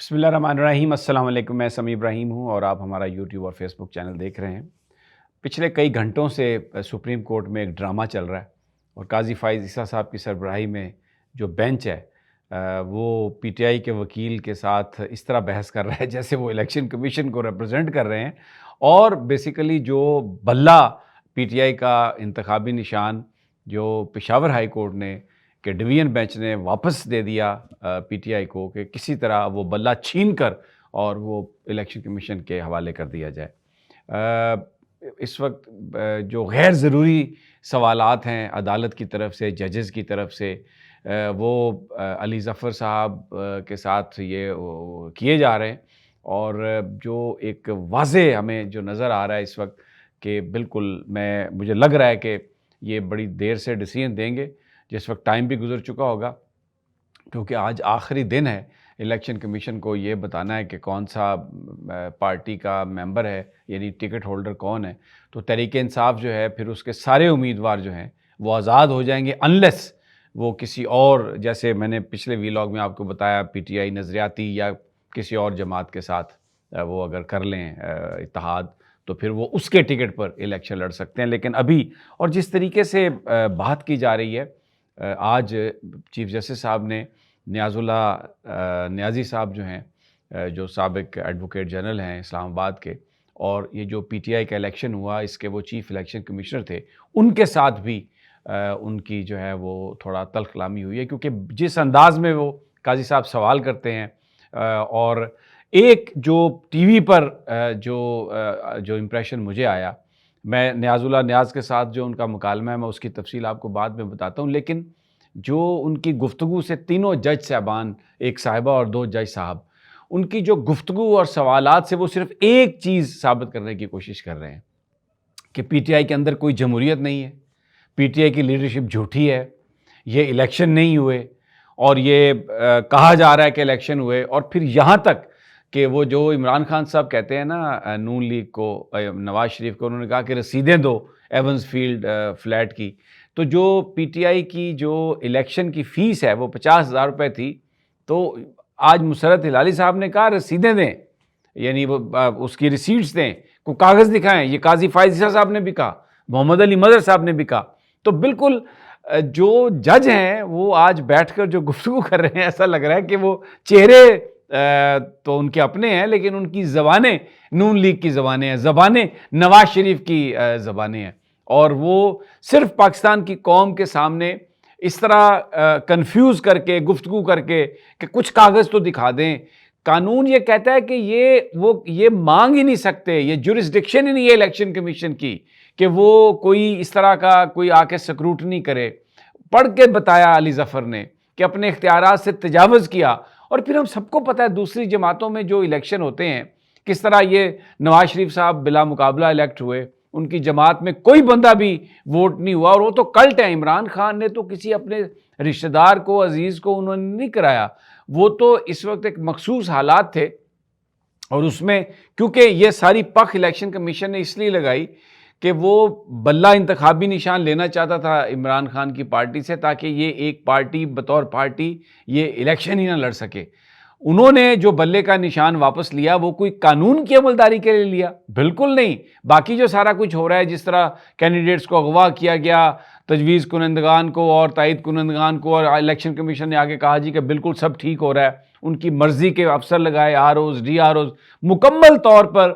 بسم اللہ الرحمن الرحیم۔ السلام علیکم، میں سمیع ابراہیم ہوں اور آپ ہمارا یوٹیوب اور فیس بک چینل دیکھ رہے ہیں۔ پچھلے کئی گھنٹوں سے سپریم کورٹ میں ایک ڈرامہ چل رہا ہے اور قاضی فائز عیسیٰ صاحب کی سربراہی میں جو بینچ ہے وہ پی ٹی آئی کے وکیل کے ساتھ اس طرح بحث کر رہا ہے جیسے وہ الیکشن کمیشن کو ریپرزینٹ کر رہے ہیں، اور بیسیکلی جو بلہ پی ٹی آئی کا انتخابی نشان جو پشاور ہائی کورٹ نے کہ ڈویژن بینچ نے واپس دے دیا پی ٹی آئی کو کہ کسی طرح وہ بلہ چھین کر اور وہ الیکشن کمیشن کے حوالے کر دیا جائے۔ اس وقت جو غیر ضروری سوالات ہیں عدالت کی طرف سے، ججز کی طرف سے، وہ علی ظفر صاحب کے ساتھ یہ کیے جا رہے ہیں، اور جو ایک واضح ہمیں جو نظر آ رہا ہے اس وقت کہ بالکل مجھے لگ رہا ہے کہ یہ بڑی دیر سے ڈیسیژن دیں گے، جس وقت ٹائم بھی گزر چکا ہوگا، کیونکہ آج آخری دن ہے الیکشن کمیشن کو یہ بتانا ہے کہ کون سا پارٹی کا ممبر ہے، یعنی ٹکٹ ہولڈر کون ہے۔ تو تحریک انصاف جو ہے پھر اس کے سارے امیدوار جو ہیں وہ آزاد ہو جائیں گے، انلیس وہ کسی اور، جیسے میں نے پچھلے ویلاگ میں آپ کو بتایا، پی ٹی آئی نظریاتی یا کسی اور جماعت کے ساتھ وہ اگر کر لیں اتحاد، تو پھر وہ اس کے ٹکٹ پر الیکشن لڑ سکتے ہیں۔ لیکن ابھی، اور جس طریقے سے بات کی جا رہی ہے، آج چیف جسٹس صاحب نے نیاز اللہ نیازی صاحب جو ہیں، جو سابق ایڈوکیٹ جنرل ہیں اسلام آباد کے، اور یہ جو پی ٹی آئی کا الیکشن ہوا اس کے وہ چیف الیکشن کمشنر تھے، ان کے ساتھ بھی ان کی جو ہے وہ تھوڑا تلخ کلامی ہوئی ہے، کیونکہ جس انداز میں وہ قاضی صاحب سوال کرتے ہیں، اور ایک جو ٹی وی پر جو امپریشن مجھے آیا، میں نیاز اللہ نیاز کے ساتھ جو ان کا مکالمہ ہے میں اس کی تفصیل آپ کو بعد میں بتاتا ہوں، لیکن جو ان کی گفتگو سے تینوں جج صاحبان، ایک صاحبہ اور دو جج صاحب، ان کی جو گفتگو اور سوالات سے وہ صرف ایک چیز ثابت کرنے کی کوشش کر رہے ہیں کہ پی ٹی آئی کے اندر کوئی جمہوریت نہیں ہے، پی ٹی آئی کی لیڈرشپ جھوٹی ہے، یہ الیکشن نہیں ہوئے، اور یہ کہا جا رہا ہے کہ الیکشن ہوئے، اور پھر یہاں تک کہ وہ جو عمران خان صاحب کہتے ہیں نا نون لیگ کو، نواز شریف کو، انہوں نے کہا کہ رسیدیں دو ایونز فیلڈ فلیٹ کی، تو جو پی ٹی آئی کی جو الیکشن کی فیس ہے وہ 50,000 روپے تھی، تو آج مسرت ہلالی صاحب نے کہا رسیدیں دیں، یعنی وہ اس کی ریسیٹس دیں، کو کاغذ دکھائیں، یہ قاضی فائز عیسیٰ صاحب نے بھی کہا، محمد علی مظہر صاحب نے بھی کہا۔ تو بالکل جو جج ہیں وہ آج بیٹھ کر جو گفتگو کر رہے ہیں، ایسا لگ رہا ہے کہ وہ چہرے تو ان کے اپنے ہیں، لیکن ان کی زبانیں نون لیگ کی زبانیں ہیں، زبانیں نواز شریف کی زبانیں ہیں، اور وہ صرف پاکستان کی قوم کے سامنے اس طرح کنفیوز کر کے گفتگو کر کے کہ کچھ کاغذ تو دکھا دیں۔ قانون یہ کہتا ہے کہ یہ مانگ ہی نہیں سکتے، یہ جورسڈکشن ہی نہیں ہے الیکشن کمیشن کی کہ وہ کوئی اس طرح کا کوئی آ کے سکروٹنی کرے۔ پڑھ کے بتایا علی ظفر نے کہ اپنے اختیارات سے تجاوز کیا، اور پھر ہم سب کو پتہ ہے دوسری جماعتوں میں جو الیکشن ہوتے ہیں کس طرح یہ نواز شریف صاحب بلا مقابلہ الیکٹ ہوئے، ان کی جماعت میں کوئی بندہ بھی ووٹ نہیں ہوا، اور وہ تو کلٹ ہے۔ عمران خان نے تو کسی اپنے رشتہ دار کو، عزیز کو انہوں نے نہیں کرایا، وہ تو اس وقت ایک مخصوص حالات تھے، اور اس میں کیونکہ یہ ساری پخ الیکشن کمیشن نے اس لیے لگائی کہ وہ بلہ انتخابی نشان لینا چاہتا تھا عمران خان کی پارٹی سے، تاکہ یہ ایک پارٹی بطور پارٹی یہ الیکشن ہی نہ لڑ سکے۔ انہوں نے جو بلے کا نشان واپس لیا وہ کوئی قانون کی عملداری کے لیے لیا؟ بالکل نہیں۔ باقی جو سارا کچھ ہو رہا ہے، جس طرح کینڈیڈیٹس کو اغوا کیا گیا، تجویز کنندگان کو اور تائید کنندگان کو، اور الیکشن کمیشن نے آگے کہا جی کہ بالکل سب ٹھیک ہو رہا ہے، ان کی مرضی کے افسر لگائے، R Os, D R Os, مکمل طور پر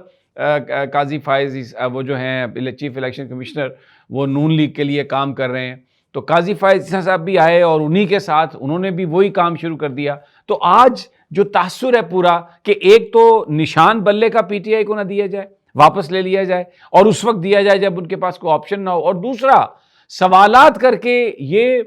قاضی فائز وہ جو ہیں چیف الیکشن کمشنر وہ نون لیگ کے لیے کام کر رہے ہیں، تو قاضی فائز صاحب بھی آئے اور انہی کے ساتھ انہوں نے بھی وہی کام شروع کر دیا۔ تو آج جو تاثر ہے پورا کہ ایک تو نشان بلے کا پی ٹی آئی کو نہ دیا جائے، واپس لے لیا جائے، اور اس وقت دیا جائے جب ان کے پاس کوئی آپشن نہ ہو، اور دوسرا سوالات کر کے یہ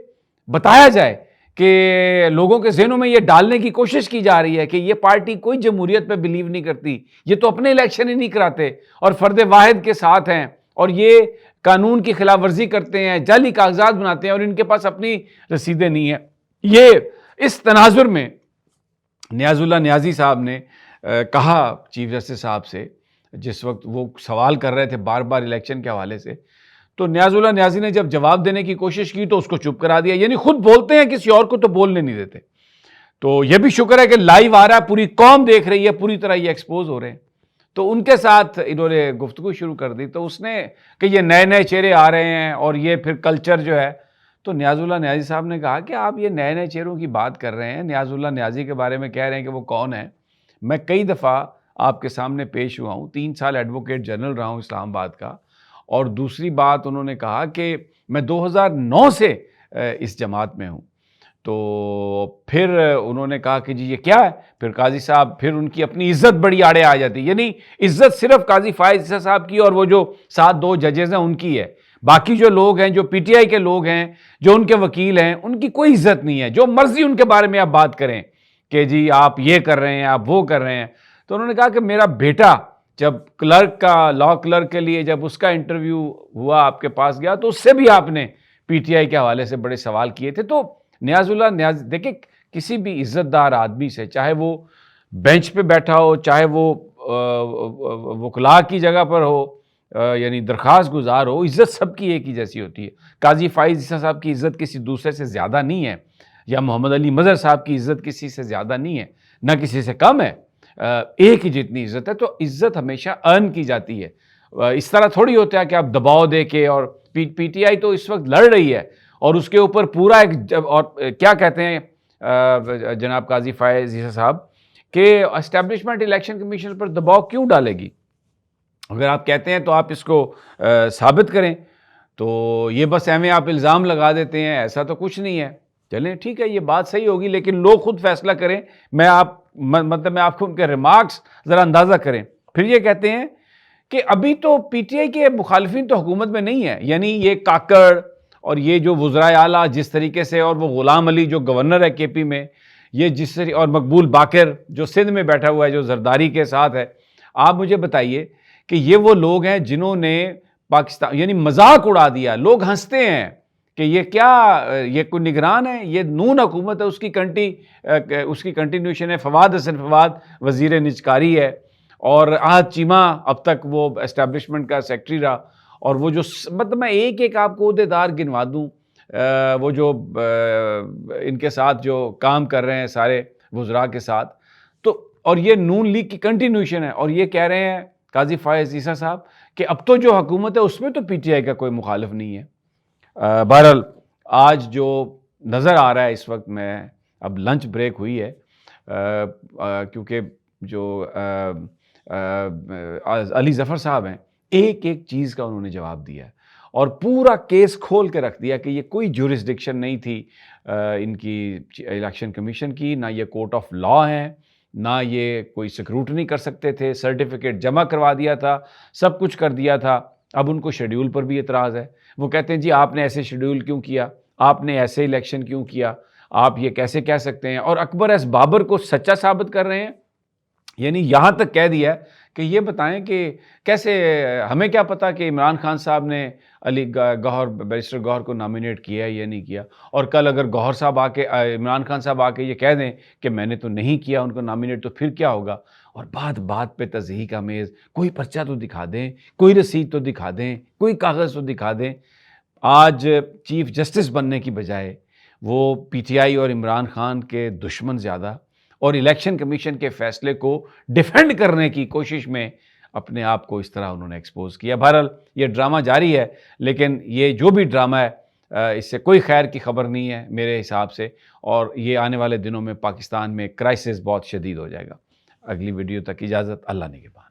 بتایا جائے کہ لوگوں کے ذہنوں میں یہ ڈالنے کی کوشش کی جا رہی ہے کہ یہ پارٹی کوئی جمہوریت پہ بلیو نہیں کرتی، یہ تو اپنے الیکشن ہی نہیں کراتے اور فرد واحد کے ساتھ ہیں، اور یہ قانون کی خلاف ورزی کرتے ہیں، جعلی کاغذات بناتے ہیں، اور ان کے پاس اپنی رسیدیں نہیں ہیں۔ یہ اس تناظر میں نیاز اللہ نیازی صاحب نے کہا چیف جسٹس صاحب سے، جس وقت وہ سوال کر رہے تھے بار بار الیکشن کے حوالے سے، تو نیاز اللہ نیازی نے جب جواب دینے کی کوشش کی تو اس کو چپ کرا دیا، یعنی خود بولتے ہیں کسی اور کو تو بولنے نہیں دیتے۔ تو یہ بھی شکر ہے کہ لائیو آ رہا ہے، پوری قوم دیکھ رہی ہے، پوری طرح یہ ایکسپوز ہو رہے ہیں. تو ان کے ساتھ انہوں نے گفتگو شروع کر دی. تو اس نے کہ یہ نئے نئے چہرے آ رہے ہیں اور یہ پھر کلچر جو ہے. تو نیاز اللہ نیازی صاحب نے کہا کہ آپ یہ نئے نئے چہروں کی بات کر رہے ہیں، نیاز اللہ نیازی کے بارے میں کہہ رہے ہیں کہ وہ کون ہے. میں کئی دفعہ آپ کے سامنے پیش ہوا ہوں، 3 سال ایڈوکیٹ جنرل رہا ہوں اسلام آباد کا. اور دوسری بات انہوں نے کہا کہ میں 2009 سے اس جماعت میں ہوں. تو پھر انہوں نے کہا کہ جی یہ کیا ہے. پھر قاضی صاحب پھر ان کی اپنی عزت بڑی آڑے آ جاتی، یعنی عزت صرف قاضی فائز عیسیٰ صاحب کی اور وہ جو ساتھ 2 ججز ہیں ان کی ہے. باقی جو لوگ ہیں، جو پی ٹی آئی کے لوگ ہیں، جو ان کے وکیل ہیں، ان کی کوئی عزت نہیں ہے. جو مرضی ان کے بارے میں آپ بات کریں کہ جی آپ یہ کر رہے ہیں، آپ وہ کر رہے ہیں. تو انہوں نے کہا کہ میرا بیٹا جب کلرک کا، لا کلرک کے لیے جب اس کا انٹرویو ہوا، آپ کے پاس گیا، تو اس سے بھی آپ نے پی ٹی آئی کے حوالے سے بڑے سوال کیے تھے. تو نیاز اللہ نیاز دیکھیں، کسی بھی عزت دار آدمی سے، چاہے وہ بینچ پہ بیٹھا ہو، چاہے وہ وکلاء کی جگہ پر ہو، یعنی درخواست گزار ہو، عزت سب کی ایک ہی جیسی ہوتی ہے. قاضی فائز عیسیٰ صاحب کی عزت کسی دوسرے سے زیادہ نہیں ہے، یا محمد علی مظہر صاحب کی عزت کسی سے زیادہ نہیں ہے، نہ کسی سے کم ہے. ایک ہی جتنی عزت ہے. تو عزت ہمیشہ ارن کی جاتی ہے. اس طرح تھوڑی ہوتا ہے کہ آپ دباؤ دے کے. اور پی ٹی آئی تو اس وقت لڑ رہی ہے اور اس کے اوپر پورا ایک اور کیا کہتے ہیں جناب قاضی فائز عیسیٰ صاحب کہ اسٹیبلشمنٹ الیکشن کمیشن پر دباؤ کیوں ڈالے گی؟ اگر آپ کہتے ہیں تو آپ اس کو ثابت کریں. تو یہ بس ایویں آپ الزام لگا دیتے ہیں، ایسا تو کچھ نہیں ہے. چلیں ٹھیک ہے، یہ بات صحیح ہوگی، لیکن لوگ خود فیصلہ کریں. میں آپ کو ان کے ریمارکس ذرا اندازہ کریں. پھر یہ کہتے ہیں کہ ابھی تو پی ٹی آئی کے مخالفین تو حکومت میں نہیں ہے، یعنی یہ کاکڑ اور یہ جو وزرائے اعلیٰ جس طریقے سے، اور وہ غلام علی جو گورنر ہے کے پی میں، یہ جس طریقے، اور مقبول باقر جو سندھ میں بیٹھا ہوا ہے، جو زرداری کے ساتھ ہے. آپ مجھے بتائیے کہ یہ وہ لوگ ہیں جنہوں نے پاکستان یعنی مذاق اڑا دیا. لوگ ہنستے ہیں کہ یہ کیا، یہ کوئی نگران ہے، یہ نون حکومت ہے، اس کی کنٹینیوشن ہے. فواد حسن فواد وزیر نجکاری ہے، اور آج چیمہ اب تک وہ اسٹیبلشمنٹ کا سیکرٹری رہا. اور وہ جو مطلب میں ایک آپ کو عہدیدار گنوا دوں، وہ جو ان کے ساتھ جو کام کر رہے ہیں سارے وزراء کے ساتھ. تو اور یہ نون لیگ کی کنٹینیوشن ہے. اور یہ کہہ رہے ہیں قاضی فائز عیسیٰ صاحب کہ اب تو جو حکومت ہے اس میں تو پی ٹی آئی کا کوئی مخالف نہیں ہے. بہرحال آج جو نظر آ رہا ہے اس وقت میں، اب لنچ بریک ہوئی ہے، کیونکہ جو علی ظفر صاحب ہیں، ایک ایک چیز کا انہوں نے جواب دیا ہے اور پورا کیس کھول کے رکھ دیا کہ یہ کوئی جورسڈکشن نہیں تھی ان کی الیکشن کمیشن کی، نہ یہ کورٹ آف لا ہے، نہ یہ کوئی سکروٹنی کر سکتے تھے. سرٹیفکیٹ جمع کروا دیا تھا، سب کچھ کر دیا تھا. اب ان کو شیڈیول پر بھی اعتراض ہے. وہ کہتے ہیں جی آپ نے ایسے شیڈیول کیوں کیا، آپ نے ایسے الیکشن کیوں کیا، آپ یہ کیسے کہہ سکتے ہیں. اور اکبر ایس بابر کو سچا ثابت کر رہے ہیں. یعنی یہاں تک کہہ دیا ہے کہ یہ بتائیں کہ کیسے، ہمیں کیا پتا کہ عمران خان صاحب نے علی گوہر، بیرسٹر گوہر کو نامینیٹ کیا ہے یا نہیں کیا. اور کل اگر گوہر صاحب آ کے، عمران خان صاحب آ کے یہ کہہ دیں کہ میں نے تو نہیں کیا ان کو نامینیٹ، تو پھر کیا ہوگا. اور بات پہ تضحیح کا میز، کوئی پرچہ تو دکھا دیں، کوئی رسید تو دکھا دیں، کوئی کاغذ تو دکھا دیں. آج چیف جسٹس بننے کی بجائے وہ پی ٹی آئی اور عمران خان کے دشمن زیادہ، اور الیکشن کمیشن کے فیصلے کو ڈیفینڈ کرنے کی کوشش میں اپنے آپ کو اس طرح انہوں نے ایکسپوز کیا. بہرحال یہ ڈرامہ جاری ہے، لیکن یہ جو بھی ڈرامہ ہے اس سے کوئی خیر کی خبر نہیں ہے میرے حساب سے. اور یہ آنے والے دنوں میں پاکستان میں کرائسس بہت شدید ہو جائے گا. اگلی ویڈیو تک اجازت، اللہ نگہبان.